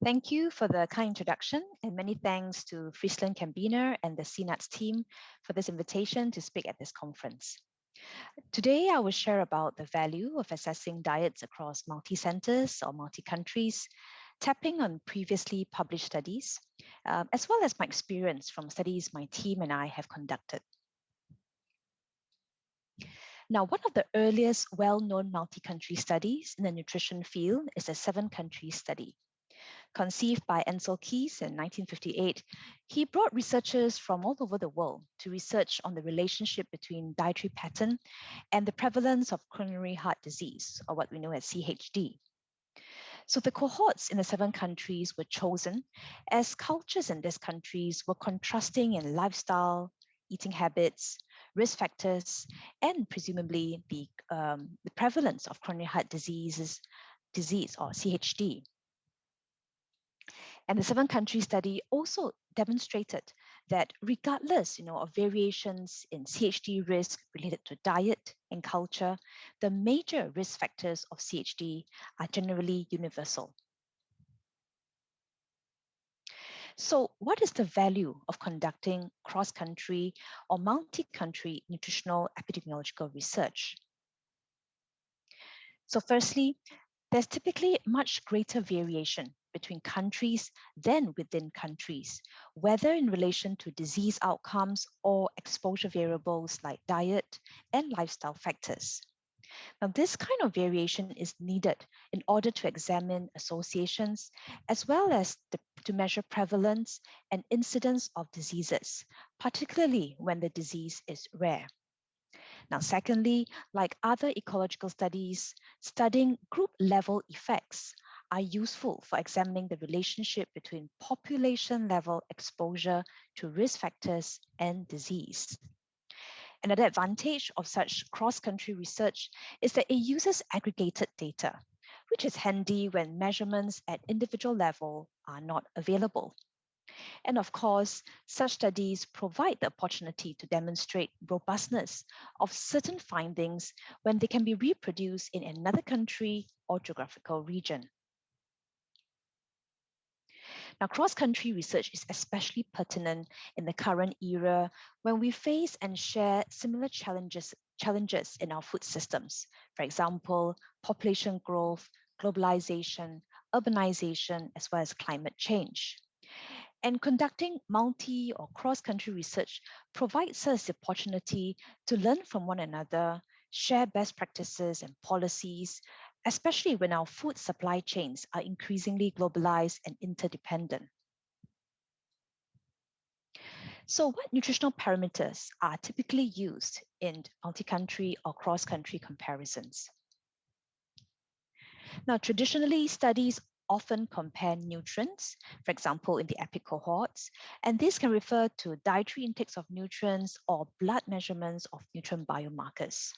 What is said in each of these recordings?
Thank you for the kind introduction, and many thanks to FrieslandCampina and the SEANUTS team for this invitation to speak at this conference. Today, I will share about the value of assessing diets across multi-centers or multi-countries, tapping on previously published studies, as well as my experience from studies my team and I have conducted. Now, one of the earliest well-known multi-country studies in the nutrition field is a 7-country study. Conceived by Ansel Keys in 1958, he brought researchers from all over the world to research on the relationship between dietary pattern and the prevalence of coronary heart disease, or what we know as CHD. So the cohorts in the 7 countries were chosen as cultures in these countries were contrasting in lifestyle, eating habits, risk factors, and presumably the prevalence of coronary heart disease or CHD. And the 7-country study also demonstrated that regardless of variations in CHD risk related to diet and culture, the major risk factors of CHD are generally universal. So what is the value of conducting cross-country or multi-country nutritional epidemiological research? So firstly, there's typically much greater variation between countries than within countries, whether in relation to disease outcomes or exposure variables like diet and lifestyle factors. Now, this kind of variation is needed in order to examine associations as well as to measure prevalence and incidence of diseases, particularly when the disease is rare. Now, secondly, like other ecological studies, studying group-level effects are useful for examining the relationship between population-level exposure to risk factors and disease. Another advantage of such cross-country research is that it uses aggregated data, which is handy when measurements at individual level are not available. And of course, such studies provide the opportunity to demonstrate robustness of certain findings when they can be reproduced in another country or geographical region. Now, cross-country research is especially pertinent in the current era when we face and share similar challenges in our food systems. For example, population growth, globalization, urbanization, as well as climate change. And conducting multi or cross-country research provides us the opportunity to learn from one another, share best practices and policies, especially when our food supply chains are increasingly globalized and interdependent. So what nutritional parameters are typically used in multi-country or cross-country comparisons? Now, traditionally, studies often compare nutrients, for example, in the EPIC cohorts, and this can refer to dietary intakes of nutrients or blood measurements of nutrient biomarkers.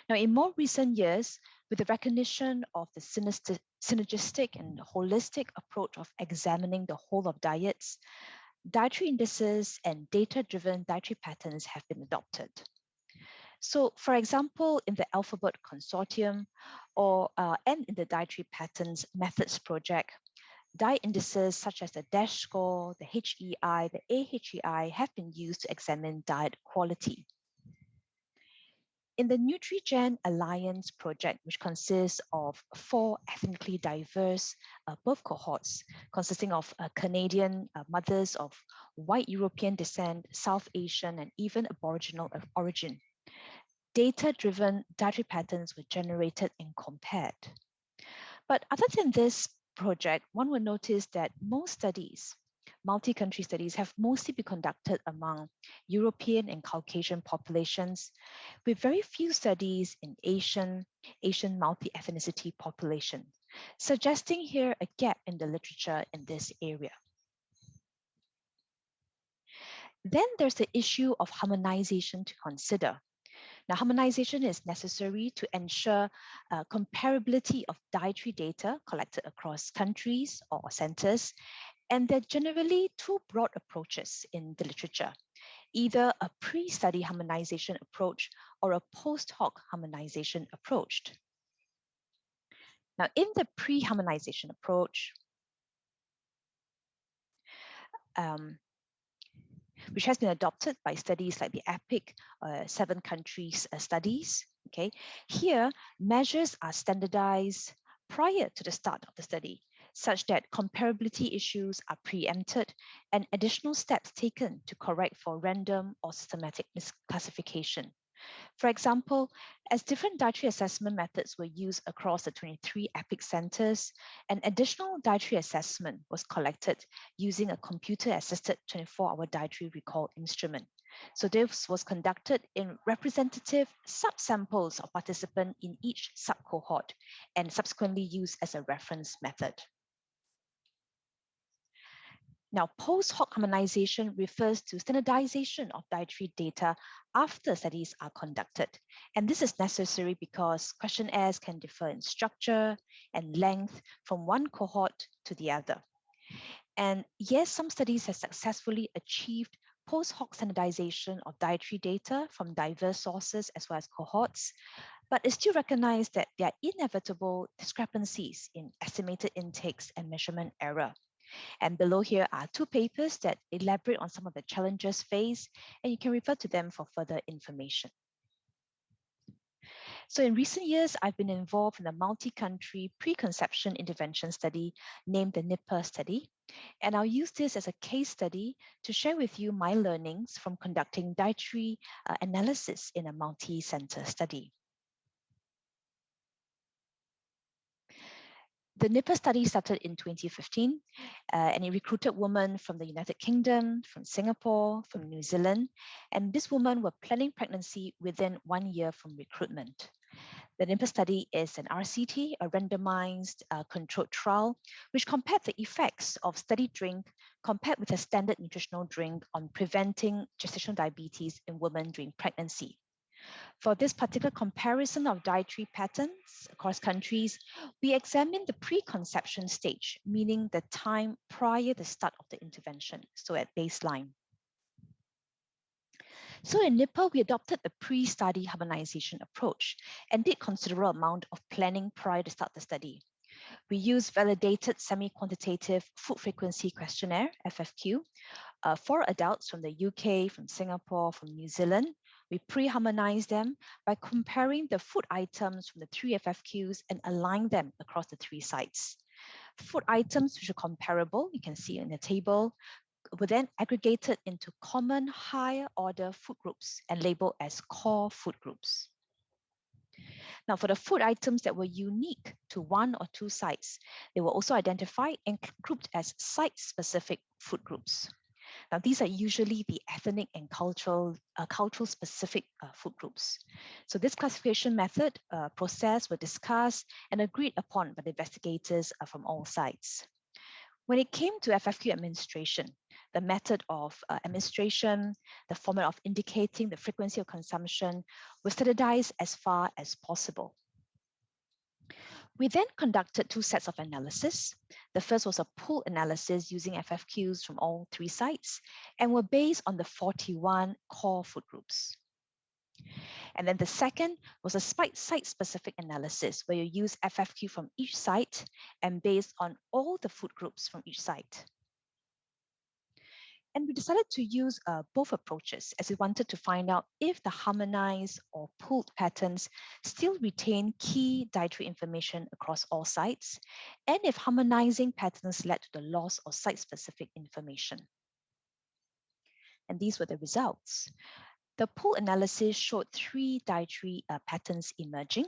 Now, in more recent years, with the recognition of the synergistic and holistic approach of examining the whole of diets, dietary indices and data-driven dietary patterns have been adopted. So, for example, in the Alphabet Consortium and in the Dietary Patterns Methods Project, diet indices such as the DASH score, the HEI, the AHEI have been used to examine diet quality. In the NutriGen Alliance project, which consists of 4 ethnically diverse birth cohorts, consisting of Canadian mothers of white European descent, South Asian, and even Aboriginal of origin, data-driven dietary patterns were generated and compared. But other than this project, one will notice that most studies, multi-country studies, have mostly been conducted among European and Caucasian populations, with very few studies in Asian multi-ethnicity populations, suggesting here a gap in the literature in this area. Then there's the issue of harmonization to consider. Now, harmonization is necessary to ensure comparability of dietary data collected across countries or centers, and there are generally 2 broad approaches in the literature, either a pre-study harmonization approach or a post-hoc harmonization approach. Now, in the pre-harmonization approach, which has been adopted by studies like the EPIC 7 countries studies. Okay, here measures are standardized prior to the start of the study, such that comparability issues are preempted and additional steps taken to correct for random or systematic misclassification. For example, as different dietary assessment methods were used across the 23 EPIC centers, an additional dietary assessment was collected using a computer-assisted 24-hour dietary recall instrument. So this was conducted in representative subsamples of participants in each subcohort and subsequently used as a reference method. Now, post-hoc harmonization refers to standardization of dietary data after studies are conducted. And this is necessary because questionnaires can differ in structure and length from one cohort to the other. And yes, some studies have successfully achieved post-hoc standardization of dietary data from diverse sources as well as cohorts, but it's still recognized that there are inevitable discrepancies in estimated intakes and measurement error. And below here are 2 papers that elaborate on some of the challenges faced, and you can refer to them for further information. So in recent years, I've been involved in a multi-country preconception intervention study named the NIPA study. And I'll use this as a case study to share with you my learnings from conducting dietary analysis in a multi-center study. The NIPA study started in 2015, and it recruited women from the United Kingdom, from Singapore, from New Zealand, and these women were planning pregnancy within 1 year from recruitment. The NIPA study is an RCT, a randomized controlled trial, which compared the effects of study drink compared with a standard nutritional drink on preventing gestational diabetes in women during pregnancy. For this particular comparison of dietary patterns across countries, we examined the preconception stage, meaning the time prior to the start of the intervention, so at baseline. So in NIPA, we adopted the pre-study harmonization approach and did considerable amount of planning prior to start the study. We used validated semi-quantitative food frequency questionnaire, FFQ, for adults from the UK, from Singapore, from New Zealand. We pre-harmonized them by comparing the food items from the 3 FFQs and align them across the 3 sites. Food items which are comparable, you can see in the table, were then aggregated into common higher order food groups and labeled as core food groups. Now, for the food items that were unique to 1 or 2 sites, they were also identified and grouped as site-specific food groups. Now, these are usually the ethnic and cultural specific food groups. So this classification method process were discussed and agreed upon by the investigators from all sites. When it came to FFQ administration, the method of administration, the format of indicating the frequency of consumption was standardized as far as possible. We then conducted 2 sets of analysis. The first was a pooled analysis using FFQs from all 3 sites and were based on the 41 core food groups. And then the second was a site-specific analysis where you use FFQ from each site and based on all the food groups from each site. And we decided to use both approaches as we wanted to find out if the harmonized or pooled patterns still retain key dietary information across all sites, and if harmonizing patterns led to the loss of site-specific information. And these were the results. The pool analysis showed 3 dietary patterns emerging.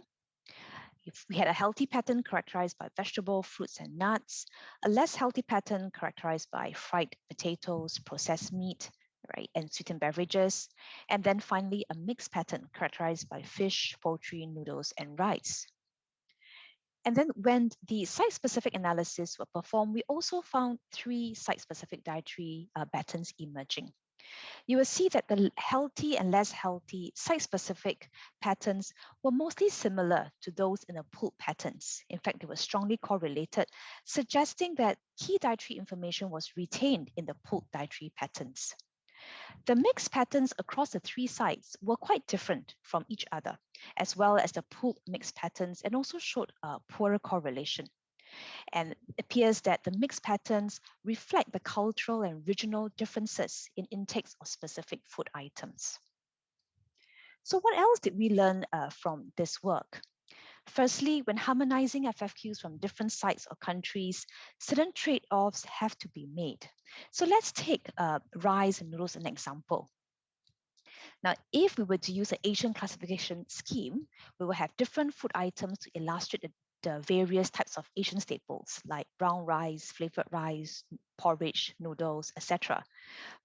If we had a healthy pattern characterized by vegetable, fruits, and nuts, a less healthy pattern characterized by fried potatoes, processed meat, right, and sweetened beverages, and then finally a mixed pattern characterized by fish, poultry, noodles, and rice. And then when the site-specific analysis were performed, we also found 3 site-specific dietary patterns emerging. You will see that the healthy and less healthy site-specific patterns were mostly similar to those in the pooled patterns. In fact, they were strongly correlated, suggesting that key dietary information was retained in the pooled dietary patterns. The mixed patterns across the 3 sites were quite different from each other, as well as the pooled mixed patterns, and also showed a poorer correlation. And it appears that the mixed patterns reflect the cultural and regional differences in intakes of specific food items. So what else did we learn from this work? Firstly, when harmonizing FFQs from different sites or countries, certain trade-offs have to be made. So let's take rice and noodles as an example. Now, if we were to use an Asian classification scheme, we will have different food items to illustrate the various types of Asian staples like brown rice, flavored rice, porridge, noodles, etc.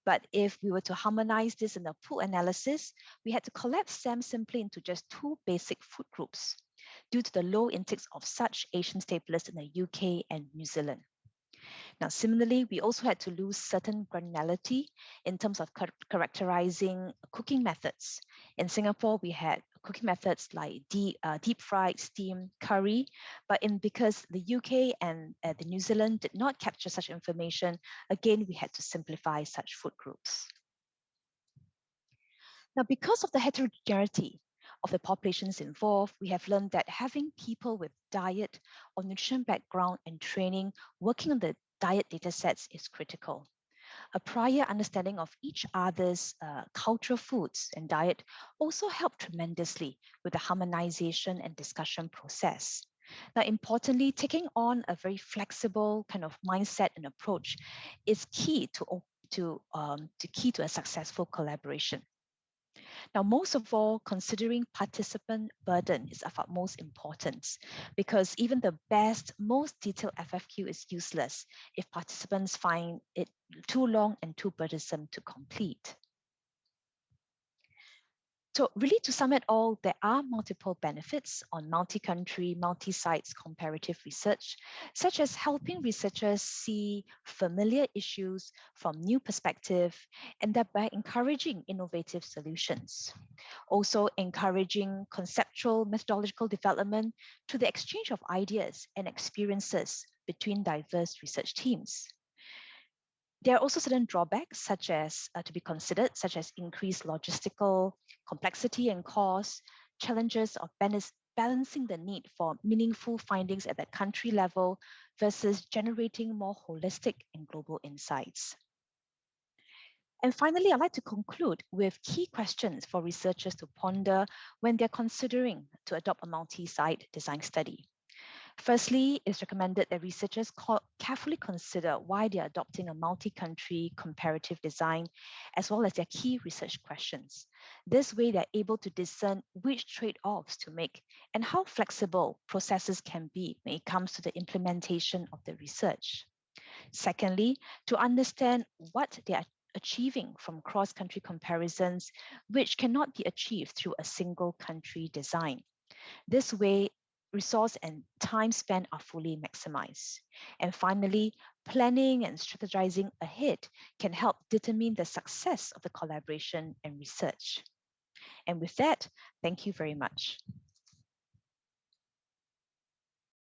But if we were to harmonize this in a pool analysis, we had to collapse them simply into just two basic food groups due to the low intakes of such Asian staples in the UK and New Zealand. Now, similarly, we also had to lose certain granularity in terms of characterizing cooking methods. In Singapore, we had cooking methods like deep fried, steam, curry, but because the UK and the New Zealand did not capture such information, again, we had to simplify such food groups. Now, because of the heterogeneity of the populations involved, we have learned that having people with diet or nutrition background and training working on the diet datasets is critical. A prior understanding of each other's cultural foods and diet also helped tremendously with the harmonization and discussion process. Now, importantly, taking on a very flexible kind of mindset and approach is key to a successful collaboration. Now, most of all, considering participant burden is of utmost importance because even the best, most detailed FFQ is useless if participants find it too long and too burdensome to complete. So really to sum it all, there are multiple benefits on multi-country, multi-sites comparative research, such as helping researchers see familiar issues from new perspective and thereby encouraging innovative solutions. Also encouraging conceptual methodological development to the exchange of ideas and experiences between diverse research teams. There are also certain drawbacks such as to be considered, such as increased logistical complexity and cost, challenges of balancing the need for meaningful findings at the country level versus generating more holistic and global insights. And finally, I'd like to conclude with key questions for researchers to ponder when they're considering to adopt a multi-site design study. Firstly, it's recommended that researchers carefully consider why they are adopting a multi-country comparative design, as well as their key research questions. This way, they're able to discern which trade-offs to make and how flexible processes can be when it comes to the implementation of the research. Secondly, to understand what they are achieving from cross-country comparisons, which cannot be achieved through a single country design. This way, resource and time spent are fully maximized. And finally, planning and strategizing ahead can help determine the success of the collaboration and research. And with that, thank you very much.